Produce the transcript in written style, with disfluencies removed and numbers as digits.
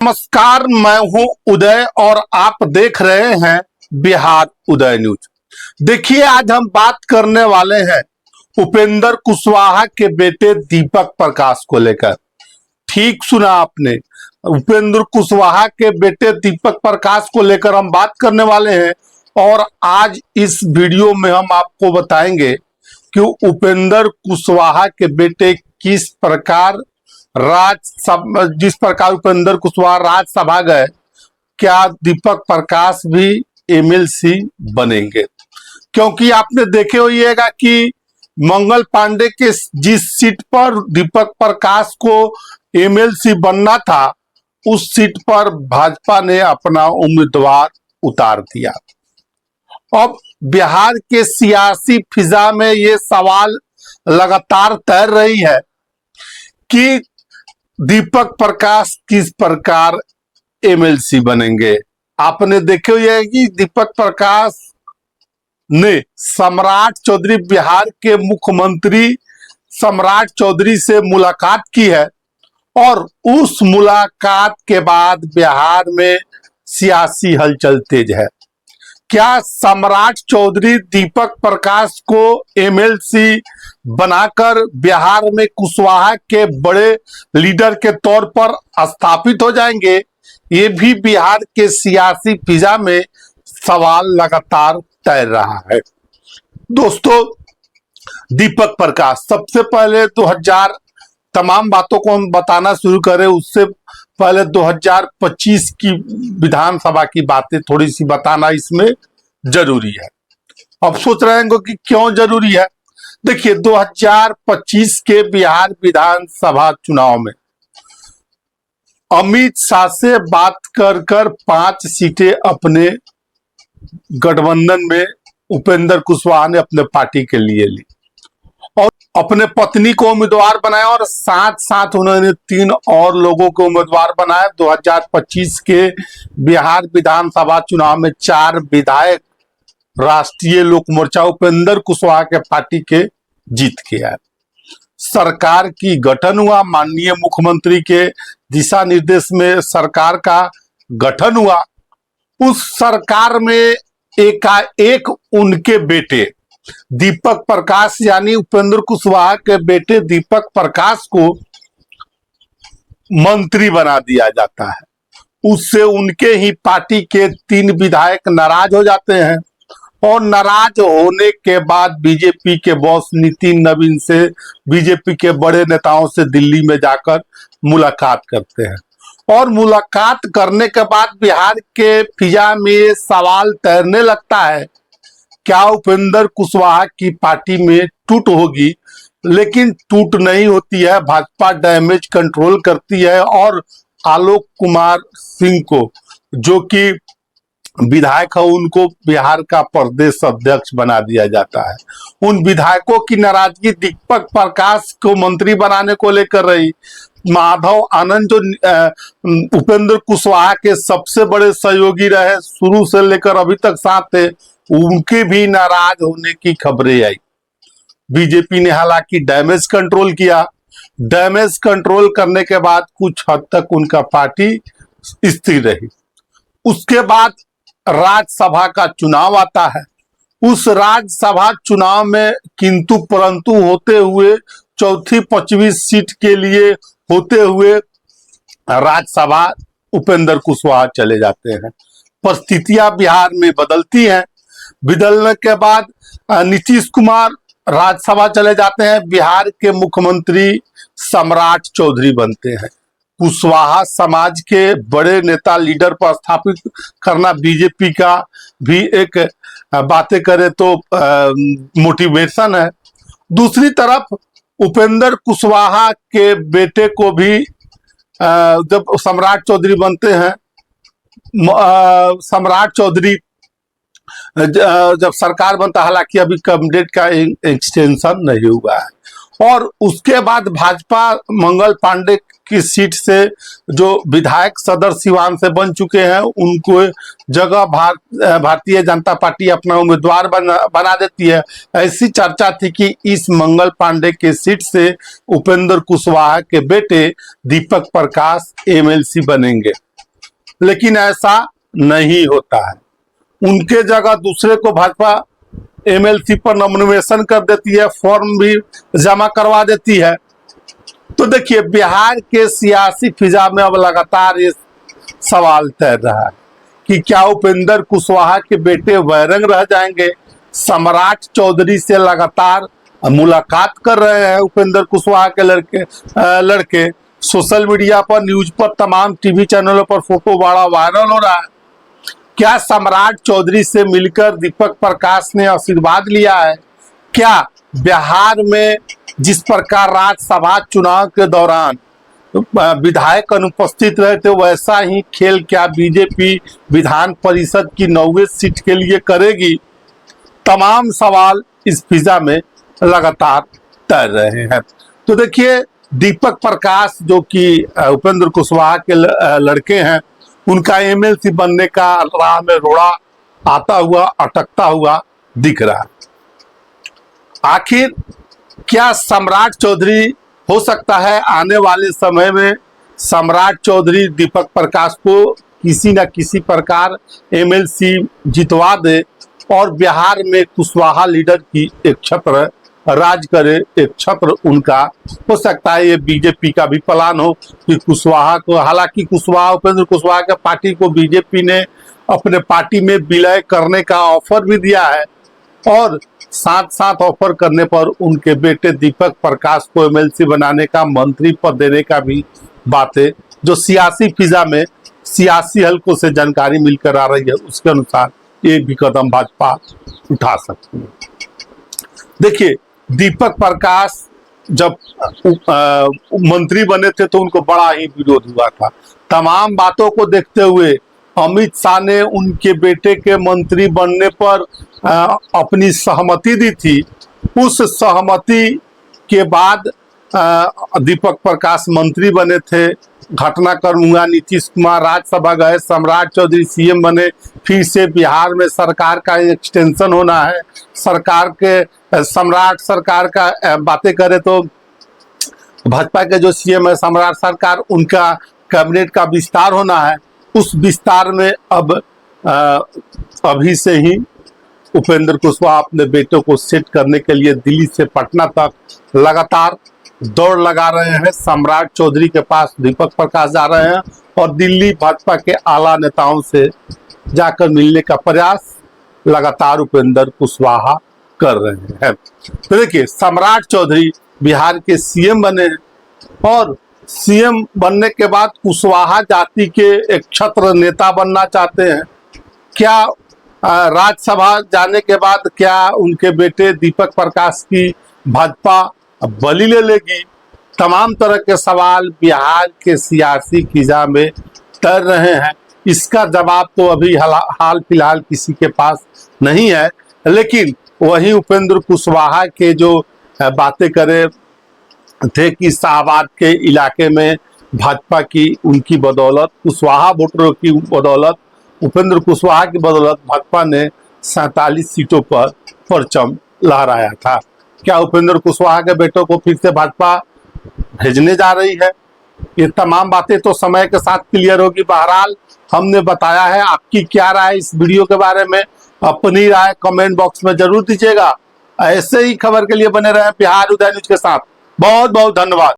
नमस्कार, मैं हूं उदय और आप देख रहे हैं बिहार उदय न्यूज। देखिए, आज हम बात करने वाले हैं उपेंद्र कुशवाहा के बेटे दीपक प्रकाश को लेकर। ठीक सुना आपने, उपेंद्र कुशवाहा के बेटे दीपक प्रकाश को लेकर हम बात करने वाले हैं। और आज इस वीडियो में हम आपको बताएंगे कि उपेंद्र कुशवाहा के बेटे किस प्रकार जिस प्रकार उपेंद्र कुशवाहा राज्यसभा गए, क्या दीपक प्रकाश भी एमएलसी बनेंगे? क्योंकि आपने देखे होइएगा कि मंगल पांडे के जिस सीट पर दीपक प्रकाश को एमएलसी बनना था, उस सीट पर भाजपा ने अपना उम्मीदवार उतार दिया। अब बिहार के सियासी फिजा में ये सवाल लगातार तैर रही है कि दीपक प्रकाश किस प्रकार एमएलसी बनेंगे। आपने देखे हुए कि दीपक प्रकाश ने सम्राट चौधरी, बिहार के मुख्यमंत्री सम्राट चौधरी से मुलाकात की है और उस मुलाकात के बाद बिहार में सियासी हलचल तेज है। क्या सम्राट चौधरी दीपक प्रकाश को एमएलसी बनाकर बिहार में कुशवाहा के बड़े लीडर के तौर पर स्थापित हो जाएंगे? ये भी बिहार के सियासी फिजा में सवाल लगातार तैर रहा है। दोस्तों, दीपक प्रकाश, सबसे पहले 2000 तमाम बातों को हम बताना शुरू करें उससे पहले 2025 की विधानसभा की बातें थोड़ी सी बताना इसमें जरूरी है। अब सोच रहे हैं कि क्यों जरूरी है। देखिए, 2025 के बिहार विधानसभा चुनाव में अमित शाह से बात कर 5 सीटें अपने गठबंधन में उपेंद्र कुशवाहा ने अपने पार्टी के लिए ली और अपने पत्नी को उम्मीदवार बनाया और साथ साथ उन्होंने 3 और लोगों को उम्मीदवार बनाया। 2025 के बिहार विधानसभा चुनाव में 4 विधायक राष्ट्रीय लोक मोर्चा उपेंद्र कुशवाहा के पार्टी के जीत के आए। सरकार की गठन हुआ, माननीय मुख्यमंत्री के दिशा निर्देश में सरकार का गठन हुआ। उस सरकार में एकाएक उनके बेटे दीपक प्रकाश यानी उपेंद्र कुशवाहा के बेटे दीपक प्रकाश को मंत्री बना दिया जाता है। उससे उनके ही पार्टी के 3 विधायक नाराज हो जाते हैं और नाराज होने के बाद बीजेपी के बॉस नितिन नवीन से, बीजेपी के बड़े नेताओं से दिल्ली में जाकर मुलाकात करते हैं। और मुलाकात करने के बाद बिहार के फिजा में सवाल तैरने लगता है, क्या उपेंद्र कुशवाहा की पार्टी में टूट होगी? लेकिन टूट नहीं होती है। भाजपा डैमेज कंट्रोल करती है और आलोक कुमार सिंह को, जो कि विधायक है, उनको बिहार का प्रदेश अध्यक्ष बना दिया जाता है। उन विधायकों की नाराजगी दीपक प्रकाश को मंत्री बनाने को लेकर रही। माधव आनंद, जो उपेंद्र कुशवाहा के सबसे बड़े सहयोगी रहे, शुरू से लेकर अभी तक साथ थे, उनके भी नाराज होने की खबरें आई। बीजेपी ने हालांकि डैमेज कंट्रोल किया। डैमेज कंट्रोल करने के बाद कुछ हद तक उनका पार्टी स्थिर रही। उसके बाद राज्यसभा का चुनाव आता है। उस राज्यसभा चुनाव में किंतु परंतु होते हुए चौथी 25 सीट के लिए होते हुए राज्यसभा उपेंद्र कुशवाहा चले जाते हैं। परिस्थितियां बिहार में बदलती हैं। बदलने के बाद नीतीश कुमार राज्यसभा चले जाते हैं। बिहार के मुख्यमंत्री सम्राट चौधरी बनते हैं। कुशवाहा समाज के बड़े नेता, लीडर पर स्थापित करना बीजेपी का भी एक बातें करे तो मोटिवेशन है। दूसरी तरफ उपेंद्र कुशवाहा के बेटे को भी जब सम्राट चौधरी बनते हैं, सम्राट चौधरी जब सरकार बनता, हालांकि अभी कैबिनेट का एक्सटेंशन नहीं हुआ है। और उसके बाद भाजपा मंगल पांडे की सीट से जो विधायक सदर सिवान से बन चुके हैं, उनको जगह भारतीय जनता पार्टी अपना उम्मीदवार बना देती है। ऐसी चर्चा थी कि इस मंगल पांडे के सीट से उपेंद्र कुशवाहा के बेटे दीपक प्रकाश एमएलसी बनेंगे। लेकिन ऐसा नहीं होता है। उनके जगह दूसरे को भाजपा एमएलसी पर नॉमिनेशन कर देती है, फॉर्म भी जमा करवा देती है। तो देखिए, बिहार के सियासी फिजा में अब लगातार ये सवाल तैर रहा है कि क्या उपेंद्र कुशवाहा के बेटे वैरंग रह जाएंगे। सम्राट चौधरी से लगातार मुलाकात कर रहे हैं उपेंद्र कुशवाहा के लड़के सोशल मीडिया पर, न्यूज पर, तमाम टीवी चैनलों पर फोटो बड़ा वायरल हो रहा है। क्या सम्राट चौधरी से मिलकर दीपक प्रकाश ने आशीर्वाद लिया है? क्या बिहार में जिस प्रकार राज्यसभा चुनाव के दौरान विधायक अनुपस्थित रहे थे, वैसा ही खेल क्या बीजेपी विधान परिषद की 9वीं सीट के लिए करेगी? तमाम सवाल इस फिजा में लगातार तैर रहे हैं। तो देखिए, दीपक प्रकाश जो कि उपेंद्र कुशवाहा के लड़के हैं, उनका एमएलसी बनने का राह में रोड़ा आता हुआ, अटकता हुआ दिख रहा है। आखिर क्या सम्राट चौधरी हो सकता है आने वाले समय में सम्राट चौधरी दीपक प्रकाश को किसी न किसी प्रकार एमएलसी जितवा दे और बिहार में कुशवाहा लीडर की एक छत्र राज करे, एक छत्र उनका हो सकता है। ये बीजेपी का भी प्लान हो कि कुशवाहा को, हालांकि कुशवाहा, उपेंद्र कुशवाहा के पार्टी को बीजेपी ने अपने पार्टी में विलय करने का ऑफर भी दिया है और साथ साथ ऑफर करने पर उनके बेटे दीपक प्रकाश को एमएलसी बनाने का, मंत्री पद देने का भी बातें जो सियासी फिजा में सियासी हलकों से जानकारी मिलकर आ रही है, उसके अनुसार ये भी कदम भाजपा उठा सकती है। देखिए, दीपक प्रकाश जब मंत्री बने थे तो उनको बड़ा ही विरोध हुआ था। तमाम बातों को देखते हुए अमित शाह ने उनके बेटे के मंत्री बनने पर अपनी सहमति दी थी। उस सहमति के बाद दीपक प्रकाश मंत्री बने थे। घटनाक्रम हुआ, नीतीश कुमार राज्यसभा गए, सम्राट चौधरी सीएम बने, फिर से बिहार में सरकार का एक्सटेंशन होना है। सरकार के सम्राट सरकार का बातें करें तो भाजपा के जो सीएम है सम्राट सरकार, उनका कैबिनेट का विस्तार होना है। उस विस्तार में अब अभी से ही उपेंद्र कुशवाहा अपने बेटों को सेट करने के लिए दिल्ली से पटना तक लगातार दौड़ लगा रहे हैं। सम्राट चौधरी के पास दीपक प्रकाश जा रहे हैं और दिल्ली भाजपा के आला नेताओं से जाकर मिलने का प्रयास लगातार उपेंद्र कुशवाहा कर रहे हैं। तो देखिए, सम्राट चौधरी बिहार के सीएम बने हैं और सीएम बनने के बाद कुशवाहा जाति के एक छत्र नेता बनना चाहते हैं। क्या राज्यसभा जाने के बाद क्या उनके बेटे दीपक प्रकाश की भाजपा बलि ले लेगी? तमाम तरह के सवाल बिहार के सियासी फिजा में तैर रहे हैं। इसका जवाब तो अभी हाल फिलहाल किसी के पास नहीं है, लेकिन वही उपेंद्र कुशवाहा के जो बातें करे थे कि शाहबाद के इलाके में भाजपा की, उनकी बदौलत, कुशवाहा वोटरों की बदौलत, उपेंद्र कुशवाहा की बदौलत भाजपा ने 47 सीटों पर परचम लहराया था। क्या उपेंद्र कुशवाहा के बेटों को फिर से भाजपा भेजने जा रही है? ये तमाम बातें तो समय के साथ क्लियर होगी। बहरहाल हमने बताया है। आपकी क्या राय इस वीडियो के बारे में? अपनी राय कमेंट बॉक्स में जरूर दीजिएगा। ऐसे ही खबर के लिए बने रहे बिहार उदय न्यूज के साथ। बहुत बहुत धन्यवाद।